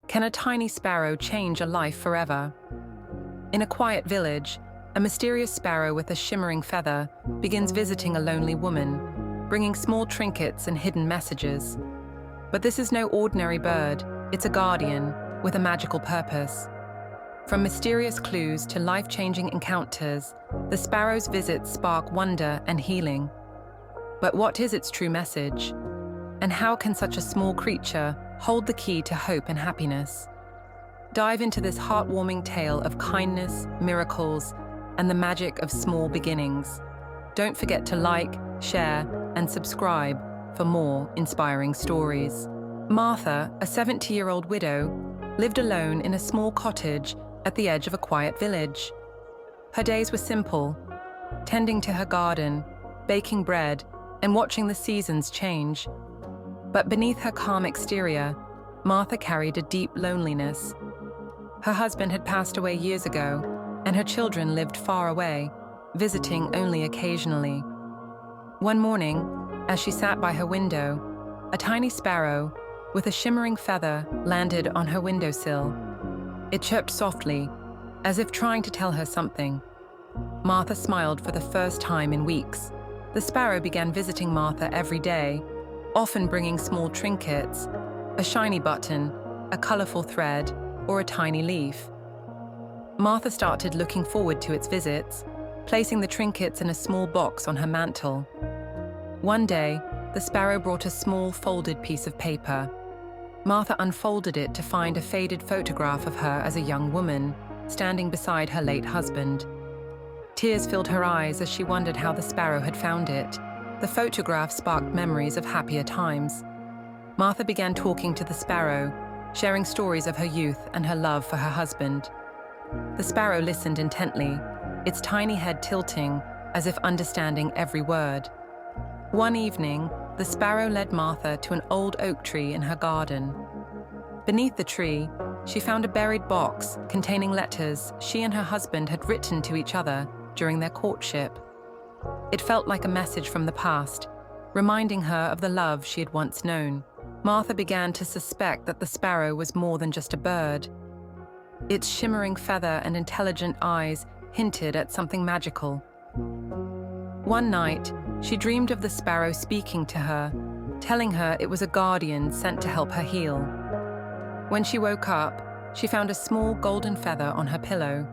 Can a tiny sparrow change a life forever? In a quiet village, a mysterious sparrow with a shimmering feather begins visiting a lonely woman, bringing small trinkets and hidden messages. But this is no ordinary bird, it's a guardian with a magical purpose. From mysterious clues to life-changing encounters, the sparrow's visits spark wonder and healing. But what is its true message? And how can such a small creature hold the key to hope and happiness? Dive into this heartwarming tale of kindness, miracles, and the magic of small beginnings. Don't forget to like, share, and subscribe for more inspiring stories. Martha, a 70-year-old widow, lived alone in a small cottage at the edge of a quiet village. Her days were simple, tending to her garden, baking bread, and watching the seasons change. But beneath her calm exterior, Martha carried a deep loneliness. Her husband had passed away years ago, and her children lived far away, visiting only occasionally. One morning, as she sat by her window, a tiny sparrow with a shimmering feather landed on her windowsill. It chirped softly, as if trying to tell her something. Martha smiled for the first time in weeks. The sparrow began visiting Martha every day, often bringing small trinkets, a shiny button, a colorful thread, or a tiny leaf. Martha started looking forward to its visits, placing the trinkets in a small box on her mantel. One day, the sparrow brought a small folded piece of paper. Martha unfolded it to find a faded photograph of her as a young woman, standing beside her late husband. Tears filled her eyes as she wondered how the sparrow had found it. The photograph sparked memories of happier times. Martha began talking to the sparrow, sharing stories of her youth and her love for her husband. The sparrow listened intently, its tiny head tilting as if understanding every word. One evening, the sparrow led Martha to an old oak tree in her garden. Beneath the tree, she found a buried box containing letters she and her husband had written to each other during their courtship. It felt like a message from the past, reminding her of the love she had once known. Martha began to suspect that the sparrow was more than just a bird. Its shimmering feather and intelligent eyes hinted at something magical. One night, she dreamed of the sparrow speaking to her, telling her it was a guardian sent to help her heal. When she woke up, she found a small golden feather on her pillow.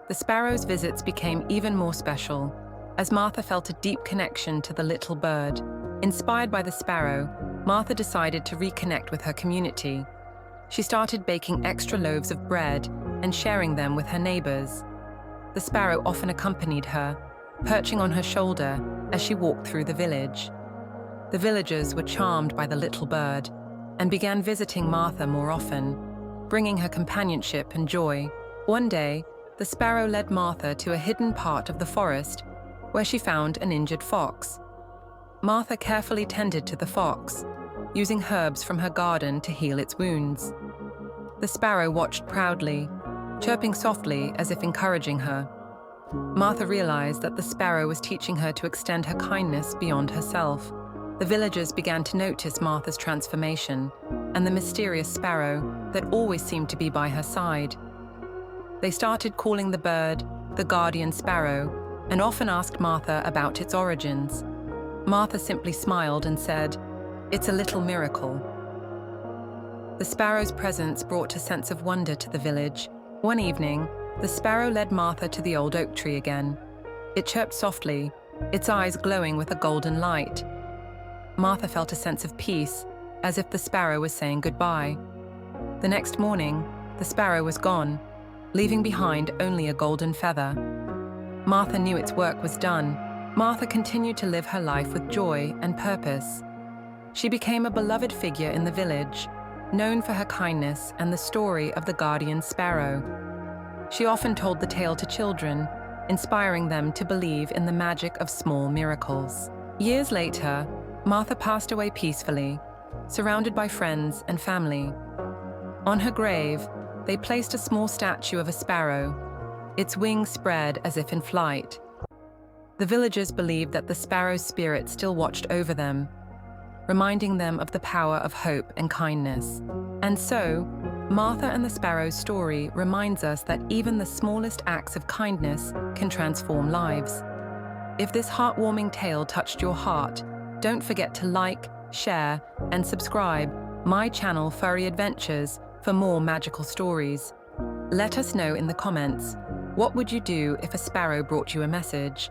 The sparrow's visits became even more special, as Martha felt a deep connection to the little bird. Inspired by the sparrow, Martha decided to reconnect with her community. She started baking extra loaves of bread and sharing them with her neighbors. The sparrow often accompanied her, perching on her shoulder as she walked through the village. The villagers were charmed by the little bird and began visiting Martha more often, bringing her companionship and joy. One day, the sparrow led Martha to a hidden part of the forest where she found an injured fox. Martha carefully tended to the fox, using herbs from her garden to heal its wounds. The sparrow watched proudly, chirping softly as if encouraging her. Martha realized that the sparrow was teaching her to extend her kindness beyond herself. The villagers began to notice Martha's transformation and the mysterious sparrow that always seemed to be by her side. They started calling the bird the guardian sparrow and often asked Martha about its origins. Martha simply smiled and said, "It's a little miracle." The sparrow's presence brought a sense of wonder to the village. One evening, the sparrow led Martha to the old oak tree again. It chirped softly, its eyes glowing with a golden light. Martha felt a sense of peace, as if the sparrow was saying goodbye. The next morning, the sparrow was gone, leaving behind only a golden feather. Martha knew its work was done. Martha continued to live her life with joy and purpose. She became a beloved figure in the village, known for her kindness and the story of the guardian sparrow. She often told the tale to children, inspiring them to believe in the magic of small miracles. Years later, Martha passed away peacefully, surrounded by friends and family. On her grave, they placed a small statue of a sparrow, its wings spread as if in flight. The villagers believed that the sparrow's spirit still watched over them, reminding them of the power of hope and kindness. And so, Martha and the Sparrow's story reminds us that even the smallest acts of kindness can transform lives. If this heartwarming tale touched your heart, don't forget to like, share, and subscribe my channel Furry Adventures for more magical stories. Let us know in the comments, what would you do if a sparrow brought you a message?